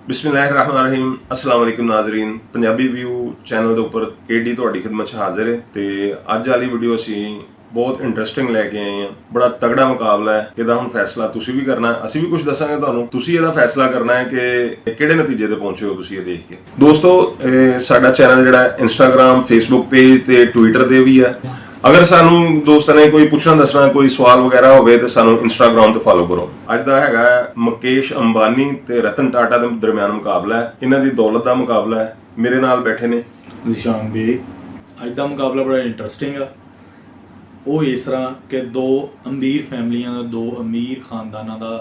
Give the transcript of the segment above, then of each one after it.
ਬਿਸਮਿਲ੍ਲਾਹਿਰਰਹਿਮਾਨਿਰਰਹੀਮ अस्सलाम वालेकुम नाज़रीन पंजाबी व्यू चैनल ਦੇ ਉੱਪਰ ਏਡੀ ਤੁਹਾਡੀ ਖidmat 'ਚ ਹਾਜ਼ਰ ਹੈ ਤੇ ਅੱਜ ਵਾਲੀ ਵੀਡੀਓ ਅਸੀਂ ਬਹੁਤ ਇੰਟਰਸਟਿੰਗ ਲੈ ਕੇ ਆਏ ਹਾਂ। ਬੜਾ ਤਗੜਾ ਮੁਕਾਬਲਾ ਹੈ ਇਹਦਾ। ਹੁਣ ਫੈਸਲਾ ਤੁਸੀਂ ਵੀ ਕਰਨਾ ਹੈ, ਅਸੀਂ ਵੀ ਕੁਝ ਦੱਸਾਂਗੇ ਤੁਹਾਨੂੰ। ਤੁਸੀਂ ਇਹਦਾ ਫੈਸਲਾ ਕਰਨਾ ਹੈ ਕਿ ਕਿਹੜੇ ਨਤੀਜੇ ਤੇ ਪਹੁੰਚੇ ਹੋ ਤੁਸੀਂ ਇਹ ਦੇਖ ਕੇ। ਦੋਸਤੋ ਸਾਡਾ ਚੈਨਲ ਜਿਹੜਾ ਹੈ ਇੰਸਟਾਗ੍ਰਾਮ ਫੇਸਬੁੱਕ ਪੇਜ ਤੇ ਟਵਿੱਟਰ ਤੇ ਵੀ ਹੈ। अगर सानू दोस्तों ने कोई पूछना दसना कोई सवाल वगैरह होवे तो सानू इंस्टाग्राम ते फॉलो करो। अज दा हैगा मुकेश अंबानी ते रतन टाटा दे दरमियान मुकाबला है। इन्हां दी दौलत दा मुकाबला है। मेरे नाल बैठे ने निशान भी। अज दा मुकाबला बड़ा इंटरस्टिंग है। वो इस तरह कि दो अमीर फैमिलियां दा, दो अमीर खानदानां दा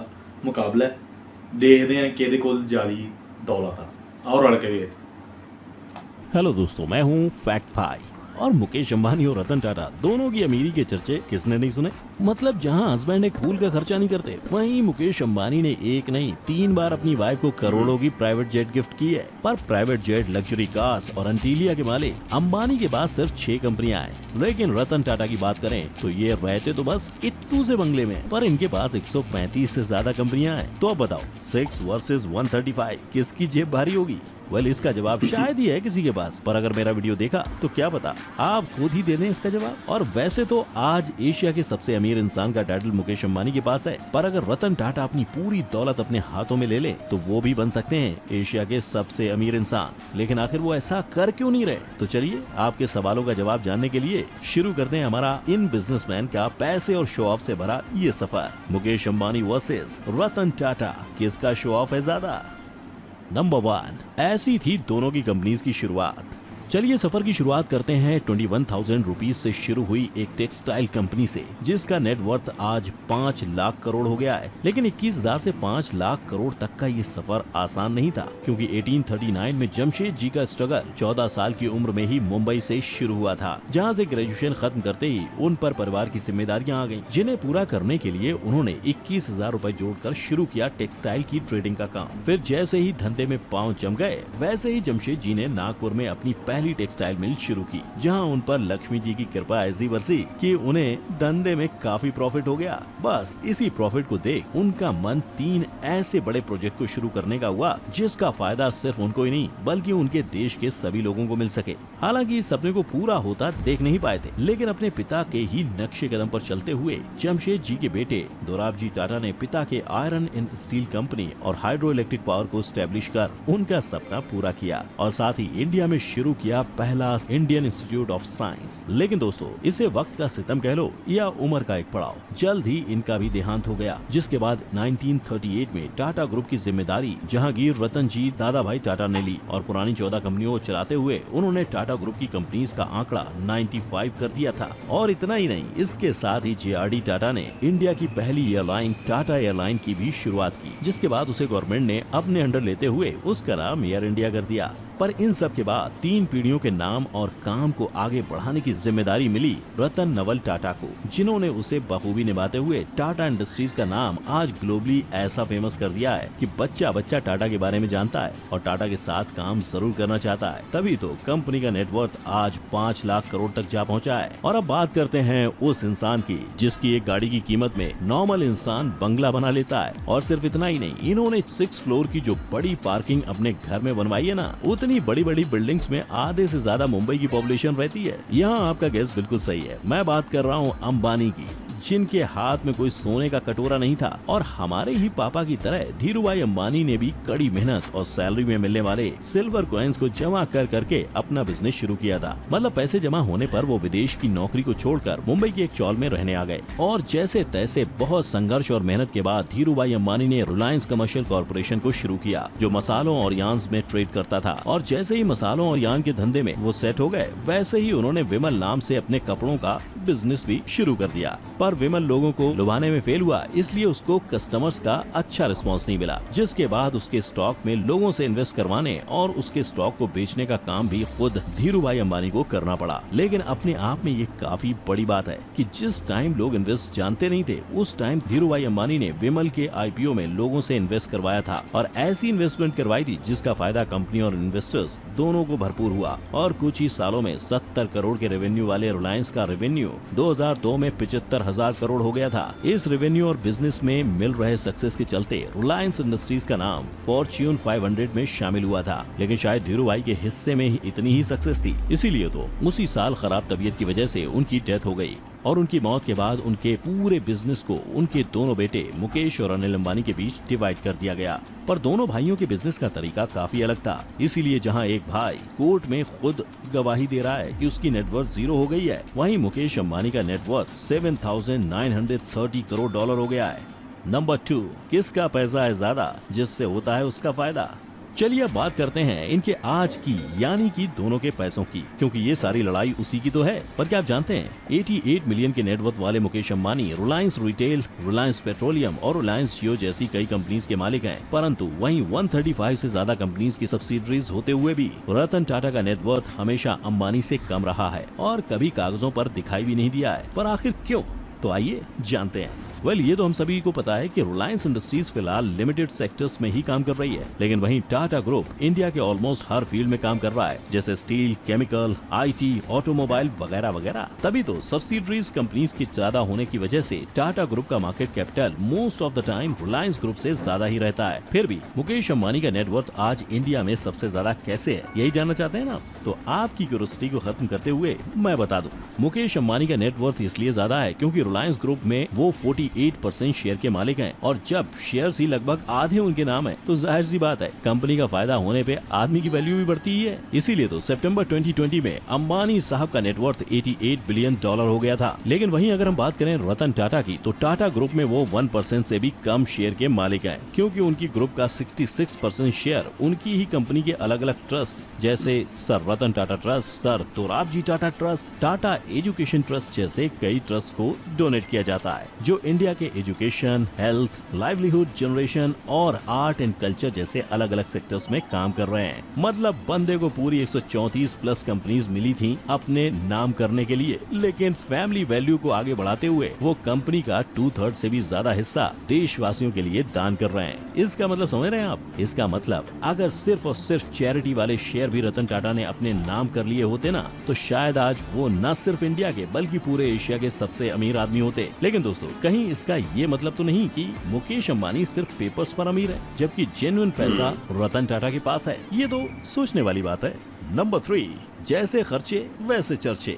मुकाबला है। देखते हैं किहदे कोल ज़्यादा दौलत आ। और रल के वेख। हेलो दोस्तों, मैं हूँ फैक्ट भाई। और मुकेश अंबानी और रतन टाटा दोनों की अमीरी के चर्चे किसने नहीं सुने। मतलब जहाँ हस्बैंड एक फूल का खर्चा नहीं करते, वहीं मुकेश अंबानी ने एक नहीं 3 बार अपनी वाइफ को करोड़ों की प्राइवेट जेट गिफ्ट की है। पर प्राइवेट जेट, लग्जरी कार्स और अंटीलिया के मालिक अंबानी के पास सिर्फ 6 कंपनियां हैं। लेकिन रतन टाटा की बात करें तो ये रहते तो बस इत्तू से बंगले में, पर इनके पास 135 से ज्यादा कंपनियां हैं। तो अब बताओ 6 वर्सेस 135 किसकी जेब भारी होगी? वेल, इसका जवाब शायद ही है किसी के पास। पर अगर मेरा वीडियो देखा तो क्या पता आप खुद ही दे दें इसका जवाब। और वैसे तो आज एशिया के सबसे अमीर इंसान का टाइटल मुकेश अंबानी के पास है, पर अगर रतन टाटा अपनी पूरी दौलत अपने हाथों में ले ले तो वो भी बन सकते हैं एशिया के सबसे अमीर इंसान। लेकिन आखिर वो ऐसा कर क्यों नहीं रहे? तो चलिए आपके सवालों का जवाब जानने के लिए शुरू करते हैं हमारा इन बिजनेसमैन का पैसे और शो ऑफ से भरा ये सफर। मुकेश अंबानी वर्सेस रतन टाटा, किसका शो ऑफ है ज्यादा? नंबर 1, ऐसी थी दोनों की कंपनीज की शुरुआत। चलिए सफर की शुरुआत करते हैं 21,000 रुपीज से शुरू हुई एक टेक्सटाइल कंपनी से, जिसका नेट वर्थ आज 5 लाख करोड़ हो गया है। लेकिन 21,000 से 5 लाख करोड़ तक का ये सफर आसान नहीं था, क्योंकि 1839 में जमशेद जी का स्ट्रगल 14 साल की उम्र में ही मुंबई से शुरू हुआ था, जहां से ग्रेजुएशन खत्म करते ही उन पर परिवार की जिम्मेदारियां आ गईं, जिन्हें पूरा करने के लिए उन्होंने 21,000 रुपए जोड़कर शुरू किया टेक्सटाइल की ट्रेडिंग का काम। फिर जैसे ही धंधे में पांव जम गए, वैसे ही जमशेद जी ने नागपुर में अपनी पहली टेक्सटाइल मिल शुरू की, जहां उन पर लक्ष्मी जी की कृपा ऐसी बरसी कि उन्हें धंधे में काफी प्रॉफिट हो गया। बस इसी प्रॉफिट को देख उनका मन 3 ऐसे बड़े प्रोजेक्ट को शुरू करने का हुआ, जिसका फायदा सिर्फ उनको ही नहीं बल्कि उनके देश के सभी लोगों को मिल सके। हालांकि इस सपने को पूरा होता देख नहीं पाए थे, लेकिन अपने पिता के ही नक्शे कदम पर चलते हुए जमशेद जी के बेटे दोराबजी टाटा ने पिता के आयरन एंड स्टील कंपनी और हाइड्रो इलेक्ट्रिक पावर को स्टैब्लिश कर उनका सपना पूरा किया, और साथ ही इंडिया में शुरू किया पहला इंडियन इंस्टीट्यूट ऑफ साइंस। लेकिन दोस्तों, इसे वक्त का सितम कह लो या उम्र का एक पड़ाव, जल्द ही इनका भी देहांत हो गया, जिसके बाद 1938 में टाटा ग्रुप की जिम्मेदारी जहांगीर रतन जी दादा भाई टाटा ने ली, और पुरानी 14 कंपनियों को चलाते हुए उन्होंने टाटा ग्रुप की कंपनीज का आंकड़ा 95 कर दिया था। और इतना ही नहीं, इसके साथ ही JRD टाटा ने इंडिया की पहली एयरलाइन टाटा एयरलाइन की भी शुरुआत की, जिसके बाद उसे गवर्नमेंट ने अपने अंडर लेते हुए उसका नाम एयर इंडिया कर दिया। पर इन सब के बाद 3 पीढ़ियों के नाम और काम को आगे बढ़ाने की जिम्मेदारी मिली रतन नवल टाटा को, जिन्होंने उसे बखूबी निभाते हुए टाटा इंडस्ट्रीज का नाम आज ग्लोबली ऐसा फेमस कर दिया है कि बच्चा बच्चा टाटा के बारे में जानता है और टाटा के साथ काम जरूर करना चाहता है। तभी तो कंपनी का नेटवर्थ आज 5 लाख करोड़ तक जा पहुंचा है। और अब बात करते हैं उस इंसान की जिसकी एक गाड़ी की कीमत में नॉर्मल इंसान बंगला बना लेता है। और सिर्फ इतना ही नहीं, इन्होंने 6 फ्लोर की जो बड़ी पार्किंग अपने घर में बनवाई है ना, उतनी बड़ी बड़ी बिल्डिंग्स में आधे से ज्यादा मुंबई की पॉपुलेशन रहती है। यहाँ आपका गैस बिल्कुल सही है, मैं बात कर रहा हूँ अंबानी की, जिनके हाथ में कोई सोने का कटोरा नहीं था। और हमारे ही पापा की तरह धीरूभाई अंबानी ने भी कड़ी मेहनत और सैलरी में मिलने वाले सिल्वर कॉइन्स को जमा कर करके अपना बिजनेस शुरू किया था। मतलब पैसे जमा होने पर वो विदेश की नौकरी को छोड़कर मुंबई की एक चौल में रहने आ गए, और जैसे तैसे बहुत संघर्ष और मेहनत के बाद धीरूभाई अंबानी ने रिलायंस कमर्शियल कॉर्पोरेशन को शुरू किया, जो मसालों और यार्न्स में ट्रेड करता था। और जैसे ही मसालों और यार्न के धंधे में वो सेट हो गए, वैसे ही उन्होंने विमल नाम से अपने कपड़ों का बिजनेस भी शुरू कर दिया। पर विमल लोगों को लुभाने में फेल हुआ, इसलिए उसको कस्टमर्स का अच्छा रिस्पांस नहीं मिला, जिसके बाद उसके स्टॉक में लोगों से इन्वेस्ट करवाने और उसके स्टॉक को बेचने का काम भी खुद धीरूभाई अंबानी को करना पड़ा। लेकिन अपने आप में ये काफी बड़ी बात है कि जिस टाइम लोग इन्वेस्ट जानते नहीं थे, उस टाइम धीरूभाई अंबानी ने विमल के IPO में लोगों से इन्वेस्ट करवाया था, और ऐसी इन्वेस्टमेंट करवाई थी जिसका फायदा कंपनी और इन्वेस्टर्स दोनों को भरपूर हुआ। और कुछ ही सालों में 70 करोड़ के रेवेन्यू वाले रिलायंस का रेवेन्यू 2002 में 75,000 1000 करोड़ हो गया था। इस रेवेन्यू और बिजनेस में मिल रहे सक्सेस के चलते रिलायंस इंडस्ट्रीज का नाम फॉर्च्यून 500 में शामिल हुआ था। लेकिन शायद धीरू भाई के हिस्से में ही इतनी ही सक्सेस थी, इसीलिए तो उसी साल खराब तबीयत की वजह से उनकी डेथ हो गई और उनकी मौत के बाद उनके पूरे बिजनेस को उनके दोनों बेटे मुकेश और अनिल अंबानी के बीच डिवाइड कर दिया गया। पर दोनों भाइयों के बिजनेस का तरीका काफी अलग था, इसीलिए जहां एक भाई कोर्ट में खुद गवाही दे रहा है कि उसकी नेटवर्थ 0 हो गई है, वहीं मुकेश अंबानी का नेटवर्थ 7,930 करोड़ डॉलर हो गया है। नंबर 2, किसका पैसा है ज्यादा, जिससे होता है उसका फायदा। चलिए अब बात करते हैं इनके आज की, यानी कि दोनों के पैसों की, क्योंकि ये सारी लड़ाई उसी की तो है। पर क्या आप जानते हैं 88 मिलियन के नेटवर्थ वाले मुकेश अंबानी रिलायंस रिटेल, रिलायंस पेट्रोलियम और रिलायंस जियो जैसी कई कंपनीज के मालिक हैं, परंतु वहीं 135 से ज्यादा कंपनीज की सब्सिडरीज होते हुए भी रतन टाटा का नेटवर्थ हमेशा अंबानी से कम रहा है और कभी कागजों पर दिखाई भी नहीं दिया है। पर आखिर क्यों, तो आइए जानते हैं। ये तो हम सभी को पता है कि रिलायंस इंडस्ट्रीज फिलहाल लिमिटेड सेक्टर्स में ही काम कर रही है, लेकिन वहीं टाटा ग्रुप इंडिया के ऑलमोस्ट हर फील्ड में काम कर रहा है, जैसे स्टील, केमिकल, आईटी, ऑटोमोबाइल वगैरह वगैरह। तभी तो सब्सिडरीज कंपनीज की ज्यादा होने की वजह से टाटा ग्रुप का market capital most of the time Reliance group से ज्यादा ही रहता है। फिर भी मुकेश अंबानी का नेटवर्थ आज इंडिया में सबसे ज्यादा कैसे है, यही जानना चाहते हैं ना? तो आपकी क्यूरियोसिटी को खत्म करते हुए मैं बता दूं, मुकेश अंबानी का नेटवर्थ इसलिए ज्यादा है क्योंकि रिलायंस ग्रुप में वो 48% शेयर के मालिक हैं और जब शेयर्स ही लगभग आधे उनके नाम है तो जाहिर सी बात है कंपनी का फायदा होने पे आदमी की वैल्यू भी बढ़ती ही है। इसीलिए तो सितंबर 2020 में अंबानी साहब का नेटवर्थ 88 बिलियन डॉलर हो गया था। लेकिन वहीं अगर हम बात करें रतन टाटा की, तो टाटा ग्रुप में वो 1% से भी कम शेयर के मालिक हैं, क्योंकि उनकी ग्रुप का 66% शेयर उनकी ही कंपनी के अलग अलग ट्रस्ट जैसे sir Ratan Tata trust, sir Dorabji Tata trust, Tata education trust जैसे कई ट्रस्ट को डोनेट किया जाता है, जो इंडिया के एजुकेशन, हेल्थ, लाइवलीहुड जनरेशन और आर्ट एंड कल्चर जैसे अलग अलग सेक्टर्स में काम कर रहे हैं। मतलब बंदे को पूरी 134 प्लस कंपनीज मिली थी अपने नाम करने के लिए, लेकिन फैमिली वैल्यू को आगे बढ़ाते हुए वो कंपनी का 2/3 से भी ज्यादा हिस्सा देशवासियों के लिए दान कर रहे हैं। इसका मतलब समझ रहे हैं आप? इसका मतलब अगर सिर्फ और सिर्फ चैरिटी वाले शेयर भी रतन टाटा ने अपने नाम कर लिए होते ना, तो शायद आज वो न सिर्फ इंडिया के बल्कि पूरे एशिया के सबसे अमीर आदमी होते। लेकिन दोस्तों, कहीं इसका ये मतलब तो नहीं कि मुकेश अंबानी सिर्फ पेपर्स पर अमीर है, जबकि जेन्युइन पैसा रतन टाटा के पास है। ये तो सोचने वाली बात है। नंबर 3, जैसे खर्चे वैसे चर्चे।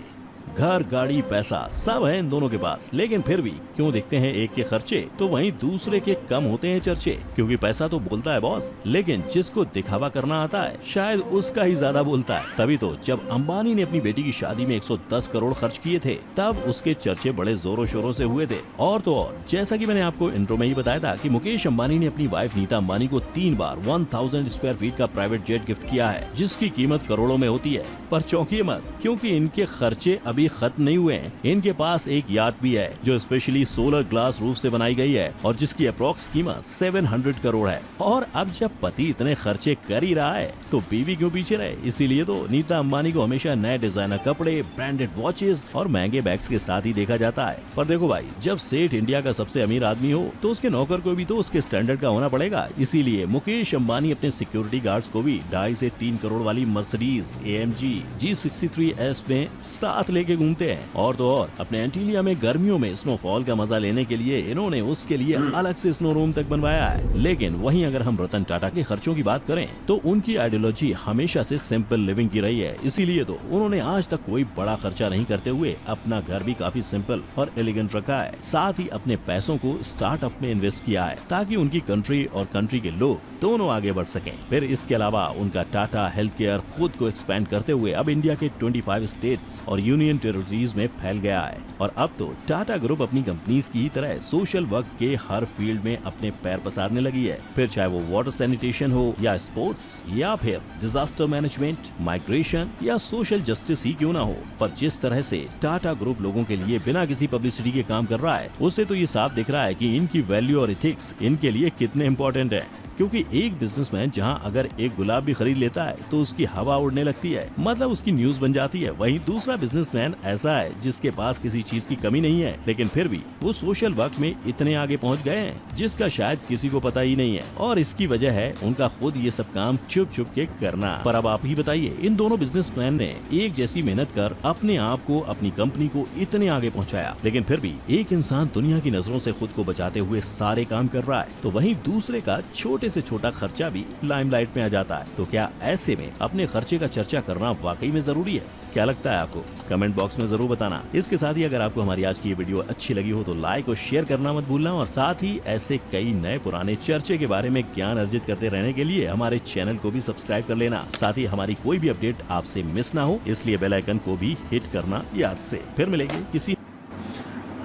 घर, गाड़ी, पैसा सब है इन दोनों के पास, लेकिन फिर भी क्यों दिखते हैं एक के खर्चे तो वहीं दूसरे के कम होते हैं चर्चे? क्योंकि पैसा तो बोलता है बॉस, लेकिन जिसको दिखावा करना आता है शायद उसका ही ज्यादा बोलता है। तभी तो जब अंबानी ने अपनी बेटी की शादी में 110 करोड़ खर्च किए थे, तब उसके चर्चे बड़े जोरों शोरों से हुए थे। और तो और, जैसा कि मैंने आपको इंट्रो में ही बताया था कि मुकेश अंबानी ने अपनी वाइफ नीता अंबानी को 3 बार 1000 स्क्वायर फीट का प्राइवेट जेट गिफ्ट किया है, जिसकी कीमत करोड़ों में होती है। पर चौंकिए मत, क्योंकि इनके खर्चे अभी खत्म नहीं हुए हैं। इनके पास एक याट भी है जो स्पेशली सोलर ग्लास रूफ से बनाई गई है और जिसकी अप्रॉक्स कीमत 700 करोड़ है। और अब जब पति इतने खर्चे कर ही रहा है तो बीवी क्यों पीछे रहे? इसीलिए तो नीता अंबानी को हमेशा नए डिजाइनर कपड़े, ब्रांडेड वॉचेस और महंगे बैग्स के साथ ही देखा जाता है। पर देखो भाई, जब सेठ इंडिया का सबसे अमीर आदमी हो तो उसके नौकर को भी तो उसके स्टैंडर्ड का होना पड़ेगा। इसीलिए मुकेश अंबानी अपने सिक्योरिटी गार्ड्स को भी 2.5 से 3 करोड़ वाली मर्सिडीज AMG G63S में साथ लेके घूमते हैं। और तो और, अपने एंटीलिया में गर्मियों में स्नोफॉल का मजा लेने के लिए इन्होंने उसके लिए अलग से स्नो रूम तक बनवाया है। लेकिन वहीं अगर हम रतन टाटा के खर्चों की बात करें तो उनकी आइडियोलॉजी हमेशा से सिंपल लिविंग की रही है। इसीलिए तो उन्होंने आज तक कोई बड़ा खर्चा नहीं करते हुए अपना घर भी काफी सिंपल और एलिगेंट रखा है। साथ ही अपने पैसों को स्टार्टअप में इन्वेस्ट किया है ताकि उनकी कंट्री और कंट्री के लोग दोनों आगे बढ़ सकें। फिर इसके अलावा उनका टाटा हेल्थ केयर खुद को एक्सपेंड करते हुए अब इंडिया के 25 स्टेट्स और यूनियन टेरिटरीज में फैल गया है। और अब तो टाटा ग्रुप अपनी कंपनीज की तरह सोशल वर्क के हर फील्ड में अपने पैर पसारने लगी है। फिर चाहे वो वाटर सैनिटेशन हो या स्पोर्ट्स या फिर डिजास्टर मैनेजमेंट, माइग्रेशन या सोशल जस्टिस ही क्यों ना हो, पर जिस तरह से टाटा ग्रुप लोगों के लिए बिना किसी पब्लिसिटी के काम कर रहा है, उससे तो ये साफ दिख रहा है कि इनकी वैल्यू और इथिक्स इनके लिए कितने इम्पोर्टेंट है। क्योंकि एक बिजनेसमैन जहां अगर एक गुलाब भी खरीद लेता है तो उसकी हवा उड़ने लगती है, मतलब उसकी न्यूज बन जाती है। वहीं दूसरा बिजनेसमैन ऐसा है जिसके पास किसी चीज की कमी नहीं है, लेकिन फिर भी वो सोशल वर्क में इतने आगे पहुंच गए हैं जिसका शायद किसी को पता ही नहीं है, और इसकी वजह है उनका खुद ये सब काम छुप छुप के करना। पर अब आप ही बताइए, इन दोनों बिजनेसमैन ने एक जैसी मेहनत कर अपने आप को, अपनी कंपनी को इतने आगे पहुंचाया, लेकिन फिर भी एक इंसान दुनिया की नजरों से खुद को बचाते हुए सारे काम कर रहा है, तो वहीं दूसरे का छोटे से छोटा खर्चा भी लाइमलाइट में आ जाता है। तो क्या ऐसे में अपने खर्चे का चर्चा करना वाकई में जरूरी है? क्या लगता है आपको? कमेंट बॉक्स में जरूर बताना। इसके साथ ही अगर आपको हमारी आज की ये वीडियो अच्छी लगी हो तो लाइक और शेयर करना मत भूलना, और साथ ही ऐसे कई नए पुराने चर्चे के बारे में ज्ञान अर्जित करते रहने के लिए हमारे चैनल को भी सब्सक्राइब कर लेना। साथ ही हमारी कोई भी अपडेट आपसे मिस ना हो, इसलिए बेल आइकन को भी हिट करना याद से। फिर मिलेंगे किसी।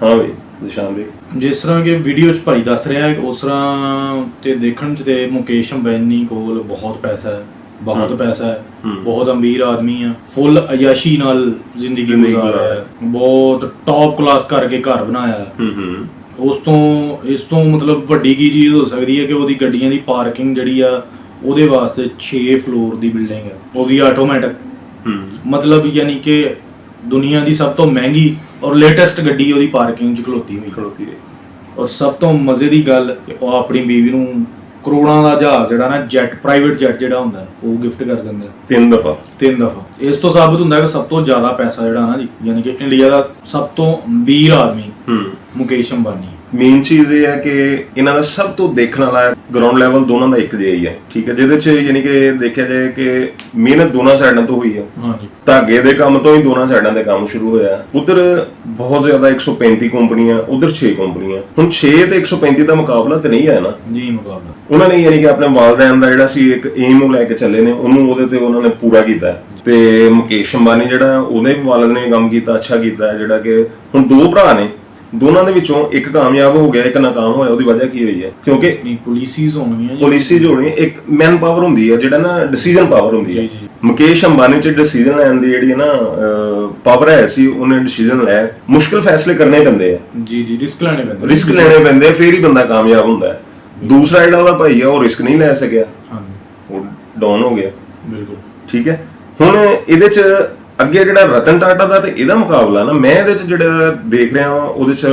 ਹਾਂ ਬਈ ਨਿਸ਼ਾਨ ਬਈ, ਜਿਸ ਤਰ੍ਹਾਂ ਕਿ ਵੀਡੀਓ 'ਚ ਭਾਈ ਦੱਸ ਰਿਹਾ ਹੈ, ਉਸ ਤਰ੍ਹਾਂ ਤੇ ਦੇਖਣ 'ਚ ਤੇ ਮੁਕੇਸ਼ ਅੰਬਾਨੀ ਕੋਲ ਬਹੁਤ ਪੈਸਾ ਹੈ, ਬਹੁਤ ਪੈਸਾ ਹੈ, ਬਹੁਤ ਅਮੀਰ ਆਦਮੀ ਆ, ਫੁੱਲ ਅਯਾਸ਼ੀ ਨਾਲ ਜ਼ਿੰਦਗੀ ਗੁਜ਼ਾਰ ਰਿਹਾ ਹੈ, ਬਹੁਤ ਟੌਪ ਕਲਾਸ ਕਰਕੇ ਘਰ ਬਣਾਇਆ ਹੈ। ਇਸ ਤੋਂ ਮਤਲਬ ਵੱਡੀ ਕੀ ਚੀਜ਼ ਹੋ ਸਕਦੀ ਹੈ ਕਿ ਉਹਦੀ ਗੱਡੀਆਂ ਦੀ ਪਾਰਕਿੰਗ ਜਿਹੜੀ ਆ ਉਹਦੇ ਵਾਸਤੇ 6 ਫਲੋਰ ਦੀ ਬਿਲਡਿੰਗ ਹੈ, ਉਹ ਵੀ ਆਟੋਮੈਟਿਕ। ਮਤਲਬ ਯਾਨੀ ਕਿ ਦੁਨੀਆ ਦੀ ਸਭ ਤੋਂ ਮਹਿੰਗੀ ਔਰ ਲੇਟੈਸਟ ਗੱਡੀ ਉਹਦੀ ਪਾਰਕਿੰਗ 'ਚ ਖਲੋਤੀ ਹੈ। ਔਰ ਸਭ ਤੋਂ ਮਜ਼ੇ ਦੀ ਗੱਲ, ਉਹ ਆਪਣੀ ਬੀਵੀ ਨੂੰ ਕਰੋੜਾਂ ਦਾ ਜਹਾਜ਼ ਜਿਹੜਾ ਨਾ, ਜੈਟ, ਪ੍ਰਾਈਵੇਟ ਜੈਟ ਜਿਹੜਾ ਹੁੰਦਾ ਉਹ ਗਿਫਟ ਕਰ ਦਿੰਦਾ 3 ਦਫਾ। ਇਸ ਤੋਂ ਸਾਬਤ ਹੁੰਦਾ ਕਿ ਸਭ ਤੋਂ ਜ਼ਿਆਦਾ ਪੈਸਾ ਜਿਹੜਾ ਨਾ ਜੀ, ਯਾਨੀ ਕਿ ਇੰਡੀਆ ਦਾ ਸਭ ਤੋਂ ਅਮੀਰ ਆਦਮੀ ਮੁਕੇਸ਼ ਅੰਬਾਨੀ। ਮੇਨ ਚੀਜ਼ ਇਹ ਹੈ ਕਿ ਇਹਨਾਂ ਦਾ ਸਭ ਤੋਂ ਦੇਖਣ ਵਾਲਾ ਗਰਾਊਂਡ ਲੈਵਲ ਦੋਨਾਂ ਦਾ ਇੱਕ ਜਿਹਾ ਹੀ ਹੈ, ਠੀਕ ਹੈ, ਜਿਹਦੇ 'ਚ ਯਾਨੀ ਕਿ ਦੇਖਿਆ ਜਾਏ ਕਿ ਮਿਹਨਤ ਦੋਨਾਂ ਸਾਈਡਾਂ ਤੋਂ ਹੋਈ ਹੈ। ਧਾਗੇ ਦੇ ਕੰਮ ਤੋਂ ਹੀ ਦੋਨਾਂ ਸਾਈਡਾਂ ਦੇ ਕੰਮ ਸ਼ੁਰੂ ਹੋਇਆ। ਉਧਰ ਬਹੁਤ ਜ਼ਿਆਦਾ 135 ਕੰਪਨੀਆਂ, ਉਧਰ 6 ਕੰਪਨੀਆਂ। ਹੁਣ 6 ਤੇ 135 ਦਾ ਮੁਕਾਬਲਾ ਤੇ ਨਹੀਂ ਹੈ ਨਾ ਜੀ, ਮੁਕਾਬਲਾ ਉਹਨਾਂ ਨੇ ਯਾਨੀ ਕਿ ਆਪਣੇ ਵਾਲਦੈਨ ਦਾ ਜਿਹੜਾ ਸੀ ਇੱਕ ਏਮ ਨੂੰ ਲੈ ਕੇ ਚੱਲੇ ਨੇ, ਉਹਨੂੰ ਉਹਦੇ ਤੇ ਉਹਨਾਂ ਨੇ ਪੂਰਾ ਕੀਤਾ। ਤੇ ਮੁਕੇਸ਼ ਅੰਬਾਨੀ ਜਿਹੜਾ, ਉਹਦੇ ਵਾਲਦ ਨੇ ਕੰਮ ਕੀਤਾ, ਅੱਛਾ ਕੀਤਾ, ਜਿਹੜਾ ਕਿ ਹੁਣ 2 ਭਰਾ ਨੇ, ਦੋਨਾਂ ਦੇ ਵਿੱਚੋਂ ਇੱਕ ਕਾਮਯਾਬ ਹੋ ਗਿਆ, ਇੱਕ ਨਾਕਾਮ ਹੋਇਆ। ਉਹਦੀ ਵਜ੍ਹਾ ਕੀ ਹੋਈ ਹੈ? ਕਿਉਂਕਿ ਪਾਲਿਸੀਜ਼ ਹੋਣਗੀਆਂ, ਇੱਕ ਮੈਨ ਪਾਵਰ ਹੁੰਦੀ ਹੈ, ਜਿਹੜਾ ਨਾ ਡਿਸੀਜਨ ਪਾਵਰ ਹੁੰਦੀ ਹੈ। ਮੁਕੇਸ਼ ਅੰਬਾਨੀ 'ਚ ਡਿਸੀਜਨ ਲੈਣ ਦੀ ਜਿਹੜੀ ਨਾ ਪਾਵਰ ਹੈ ਸੀ, ਉਹਨੇ ਡਿਸੀਜਨ ਲੈ, ਮੁਸ਼ਕਿਲ ਫੈਸਲੇ ਕਰਨੇ ਪੈਂਦੇ ਆ ਜੀ, ਰਿਸਕ ਲੈਣੇ ਪੈਂਦੇ, ਫਿਰ ਹੀ ਬੰਦਾ ਕਾਮਯਾਬ ਹੁੰਦਾ ਹੈ। ਦੂਸਰਾ ਜਿਹੜਾ ਉਹਦਾ ਭਾਈ ਆ, ਉਹ ਰਿਸਕ ਨਹੀਂ ਲੈ ਸਕਿਆ, ਉਹ ਡਾਊਨ ਹੋ ਗਿਆ। ਬਿਲਕੁਲ ਠੀਕ ਹੈ। ਹੁਣ ਇਹਦੇ 'ਚ ਅੱਗੇ ਜਿਹੜਾ ਰਤਨ ਟਾਟਾ ਦਾ ਤੇ ਇਹਦਾ ਮੁਕਾਬਲਾ ਨਾ, ਮੈਂ ਇਹਦੇ 'ਚ ਜਿਹੜਾ ਦੇਖ ਰਿਹਾ ਹਾਂ, ਉਹਦੇ 'ਚ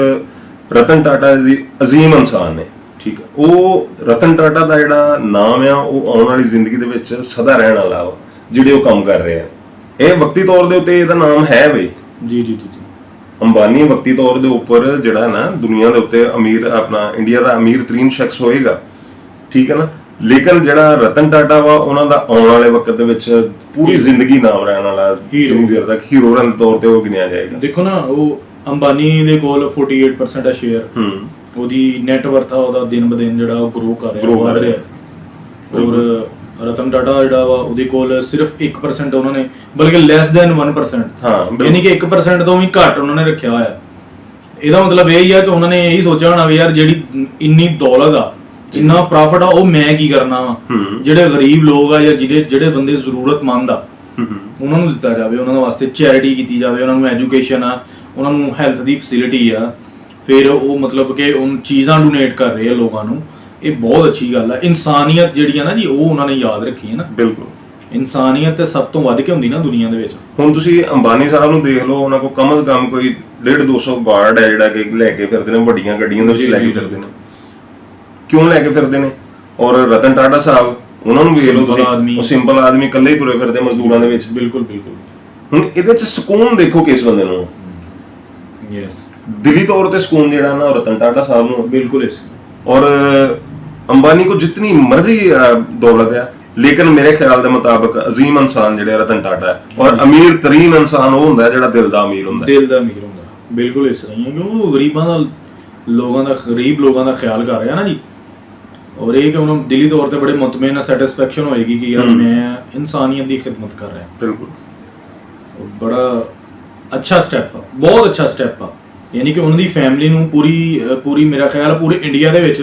ਰਤਨ ਟਾਟਾ ਜੀ ਅਜ਼ੀਮ ਇਨਸਾਨ ਨੇ, ਠੀਕ ਹੈ। ਉਹ ਰਤਨ ਟਾਟਾ ਦਾ ਜਿਹੜਾ ਨਾਮ ਆ, ਉਹ ਆਉਣ ਵਾਲੀ ਜ਼ਿੰਦਗੀ ਦੇ ਵਿੱਚ ਸਦਾ ਰਹਿਣ ਵਾਲਾ ਵਾ, ਜਿਹੜੇ ਉਹ ਕੰਮ ਕਰ ਰਹੇ ਆ। ਇਹ ਵਕਤੀ ਤੌਰ ਦੇ ਉੱਤੇ ਇਹਦਾ ਨਾਮ ਹੈ ਬਈ ਜੀ। ਅੰਬਾਨੀ ਵਕਤੀ ਤੌਰ ਦੇ ਉੱਪਰ ਜਿਹੜਾ ਨਾ ਦੁਨੀਆ ਦੇ ਉੱਤੇ ਅਮੀਰ, ਆਪਣਾ ਇੰਡੀਆ ਦਾ ਅਮੀਰ ਤਰੀਨ ਸ਼ਖਸ ਹੋਏਗਾ, ਠੀਕ ਹੈ ਨਾ। ਲੇਕਿਨ ਜਿਹੜਾ ਰਤਨ ਟਾਟਾ ਵਾ, ਉਹਨਾਂ ਦਾ ਆਉਣ ਵਾਲੇ ਵਕਤ ਦੇ ਵਿੱਚ ਪੂਰੀ ਜ਼ਿੰਦਗੀ ਨਾਮ ਰਹਿਣ ਵਾਲਾ, ਜਿੰਨੀ ਦੇਰ ਤੱਕ ਹੀਰੋ ਦੇ ਤੌਰ ਤੇ ਉਹ ਗਿਣਿਆ ਜਾਏਗਾ। ਦੇਖੋ ਨਾ, ਉਹ ਅੰਬਾਨੀ ਦੇ ਕੋਲ 48% ਸ਼ੇਅਰ, ਉਹਦੀ ਨੈਟ ਵਰਥ ਆ ਉਹਦਾ ਦਿਨ ਬ ਦਿਨ ਜਿਹੜਾ ਉਹ ਗਰੋ ਕਰ ਰਿਹਾ। ਔਰ ਰਤਨ ਟਾਟਾ ਜਿਹੜਾ ਵਾ, ਉਹਦੇ ਕੋਲ ਸਿਰਫ 1% ਉਹਨਾਂ ਨੇ, ਬਲਕਿ ਲੈਸ ਦੈਨ 1%, ਯਾਨੀ ਕਿ 1% ਤੋਂ ਵੀ ਘੱਟ ਉਹਨਾਂ ਨੇ ਰੱਖਿਆ ਹੋਇਆ। ਇਹਦਾ ਮਤਲਬ ਇਹ ਹੀ ਆ ਕਿ ਉਹਨਾਂ ਨੇ ਇਹੀ ਸੋਚਿਆ ਹੋਣਾ ਵੀ ਯਾਰ ਜਿਹੜੀ ਇੰਨੀ ਦੌਲਤ ਆ, ਜਿੰਨਾ ਪ੍ਰੋਫਿਟ ਆ, ਉਹ ਮੈਂ ਕੀ ਕਰਨਾ ਵਾ, ਜਿਹੜੇ ਗਰੀਬ ਲੋਕ ਆ ਜਾਂ ਜਿਹੜੇ ਬੰਦੇ ਜ਼ਰੂਰਤਮੰਦ ਆ, ਉਹਨਾਂ ਨੂੰ ਦਿੱਤਾ ਜਾਵੇ, ਉਹਨਾਂ ਵਾਸਤੇ ਚੈਰਿਟੀ ਕੀਤੀ ਜਾਵੇ, ਉਹਨਾਂ ਨੂੰ ਐਜੂਕੇਸ਼ਨ ਆ, ਉਹਨਾਂ ਨੂੰ ਹੈਲਥ ਦੀ ਫੈਸਿਲਿਟੀ ਆ। ਫਿਰ ਉਹ ਮਤਲਬ ਕਿ ਉਹ ਚੀਜ਼ਾਂ ਡੋਨੇਟ ਕਰ ਰਹੇ ਆ ਲੋਕਾਂ ਨੂੰ। ਇਹ ਬਹੁਤ ਅੱਛੀ ਗੱਲ ਆ। ਇਨਸਾਨੀਅਤ ਜਿਹੜੀ ਆ ਨਾ ਜੀ, ਉਹ ਉਹਨਾਂ ਨੇ ਯਾਦ ਰੱਖੀ ਹੈ ਨਾ। ਬਿਲਕੁਲ, ਇਨਸਾਨੀਅਤ ਤੇ ਸਭ ਤੋਂ ਵੱਧ ਕੇ ਹੁੰਦੀ ਨਾ ਦੁਨੀਆ ਦੇ ਵਿੱਚ। ਹੁਣ ਤੁਸੀਂ ਅੰਬਾਨੀ ਸਾਹਿਬ ਨੂੰ ਦੇਖ ਲਓ, ਉਹਨਾਂ ਕੋਲ ਕਮ ਸੇ ਕਮ ਕੋਈ 150-200 ਗਾਰਡ ਹੈ, ਜਿਹੜਾ ਕਿ ਲੈ ਕੇ ਫਿਰਦੇ ਨੇ, ਵੱਡੀਆਂ ਗੱਡੀਆਂ ਦੇ ਵਿੱਚ ਲੈ ਕੇ ਫਿਰਦੇ ਨੇ। ਕਿਉਂ ਲੈ ਕੇ ਫਿਰਦੇ ਨੇ? ਔਰ ਰਤਨ ਟਾਟਾ ਸਾਹਿਬ, ਉਹਨਾਂ ਨੂੰ ਵੇਖ ਲਓ ਤੁਸੀਂ, ਉਹ ਸਿੰਪਲ ਆਦਮੀ ਇਕੱਲੇ ਹੀ ਤੁਰੇ ਫਿਰਦੇ ਮਜ਼ਦੂਰਾਂ ਦੇ ਵਿੱਚ। ਬਿਲਕੁਲ। ਹੁਣ ਇਹਦੇ 'ਚ ਸਕੂਨ ਦੇਖੋ ਕਿਸ ਬੰਦੇ ਨੂੰ, ਦਿਲੀ ਤੌਰ ਤੇ ਸਕੂਨ ਜਿਹੜਾ ਨਾ, ਰਤਨ ਟਾਟਾ ਸਾਹਿਬ ਨੂੰ ਬਿਲਕੁਲ। ਔਰ ਅੰਬਾਨੀ ਕੋ ਜਿਤਨੀ ਮਰਜ਼ੀ ਦੌਲਤ ਹੈ, ਲੇਕਿਨ ਮੇਰੇ ਖਿਆਲ ਦੇ ਮੁਤਾਬਕ ਅਜ਼ੀਮ ਇਨਸਾਨ ਜਿਹੜੇ ਰਤਨ ਟਾਟਾ ਹੈ, ਔਰ ਅਮੀਰ ਤਰੀਨ ਇਨਸਾਨ ਉਹ ਹੁੰਦਾ ਜਿਹੜਾ ਦਿਲ ਦਾ ਅਮੀਰ ਹੁੰਦਾ। ਬਿਲਕੁਲ ਇਸ ਤਰ੍ਹਾਂ ਹੀ ਹੈ, ਕਿਉਂਕਿ ਉਹ ਗਰੀਬ ਲੋਕਾਂ ਦਾ ਖਿਆਲ ਕਰ ਰਿਹਾ ਨਾ ਜੀ। ਔਰ ਇਹ ਕਿ ਉਹਨਾਂ ਦਿਲੀ ਤੌਰ ਤੇ ਬੜੇ ਮੁਤਮਈਨ ਸੈਟੀਸਫੈਕਸ਼ਨ ਹੋਏਗੀ ਕਿ ਯਾਰ ਮੈਂ ਇਨਸਾਨੀਅਤ ਦੀ ਖਿਦਮਤ ਕਰ ਰਿਹਾ। ਬਿਲਕੁਲ, ਬੜਾ ਅੱਛਾ ਸਟੈਪ ਆ, ਬਹੁਤ ਅੱਛਾ ਸਟੈਪ ਆ। ਯਾਨੀ ਕਿ ਉਹਨਾਂ ਦੀ ਫੈਮਿਲੀ ਨੂੰ ਪੂਰੀ ਮੇਰਾ ਖਿਆਲ ਪੂਰੇ ਇੰਡੀਆ ਦੇ ਵਿੱਚ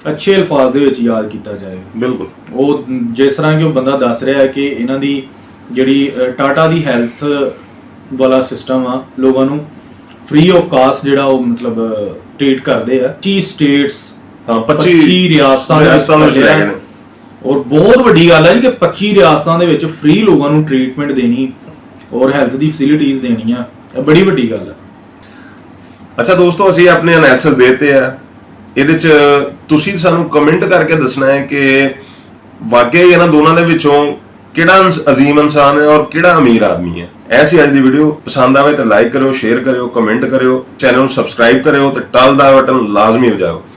ਅੱਛੇ ਅਲਫਾਜ਼ ਦੇ ਵਿੱਚ ਯਾਦ ਕੀਤਾ ਜਾਏਗਾ। ਬਿਲਕੁਲ, ਉਹ ਜਿਸ ਤਰ੍ਹਾਂ ਕਿ ਉਹ ਬੰਦਾ ਦੱਸ ਰਿਹਾ ਹੈ ਕਿ ਇਹਨਾਂ ਦੀ ਜਿਹੜੀ ਟਾਟਾ ਦੀ ਹੈਲਥ ਵਾਲਾ ਸਿਸਟਮ ਆ, ਲੋਕਾਂ ਨੂੰ ਫ੍ਰੀ ਆਫ ਕਾਸਟ ਜਿਹੜਾ ਉਹ ਮਤਲਬ ਟ੍ਰੀਟ ਕਰਦੇ ਆ। 25 ਸਟੇਟਸ, 25 ਰਿਆਸਤਾਂ ਵਿੱਚ ਔਰ ਬਹੁਤ ਵੱਡੀ ਗੱਲ ਹੈ ਜੀ ਕਿ 25 ਰਿਆਸਤਾਂ ਦੇ ਵਿੱਚ ਫ੍ਰੀ ਲੋਕਾਂ ਨੂੰ ਟ੍ਰੀਟਮੈਂਟ ਦੇਣੀ ਔਰ ਹੈਲਥ ਦੀ ਫੈਸਿਲਿਟੀਆਂ ਦੇਣੀਆਂ, ਇਹ ਬੜੀ ਵੱਡੀ ਗੱਲ ਹੈ। ਅੱਛਾ ਦੋਸਤੋ, ਅਸੀਂ ਆਪਣੇ ਐਨਾਲਿਸਿਸ ਦੇਤੇ ਆ, ਇਹਦੇ ਚ ਤੁਸੀਂ ਸਾਨੂੰ ਕਮੈਂਟ ਕਰਕੇ ਦੱਸਣਾ ਹੈ ਕਿ ਵਾਕਿਆ ਹੀ ਇਹਨਾਂ ਦੋਨਾਂ ਦੇ ਵਿੱਚੋਂ ਕਿਹੜਾ ਅਜ਼ੀਮ ਇਨਸਾਨ ਹੈ ਔਰ ਕਿਹੜਾ ਅਮੀਰ ਆਦਮੀ ਹੈ। ਐਸੀ ਅੱਜ ਦੀ ਵੀਡੀਓ ਪਸੰਦ ਆਵੇ ਤਾਂ ਲਾਈਕ ਕਰਿਓ, ਸ਼ੇਅਰ ਕਰਿਓ, ਕਮੈਂਟ ਕਰਿਓ, ਚੈਨਲ ਨੂੰ ਸਬਸਕ੍ਰਾਈਬ ਕਰਿਓ ਤੇ ਟਲ ਦਾ ਬਟਨ ਲਾਜ਼ਮੀ ਵਜਾਓ।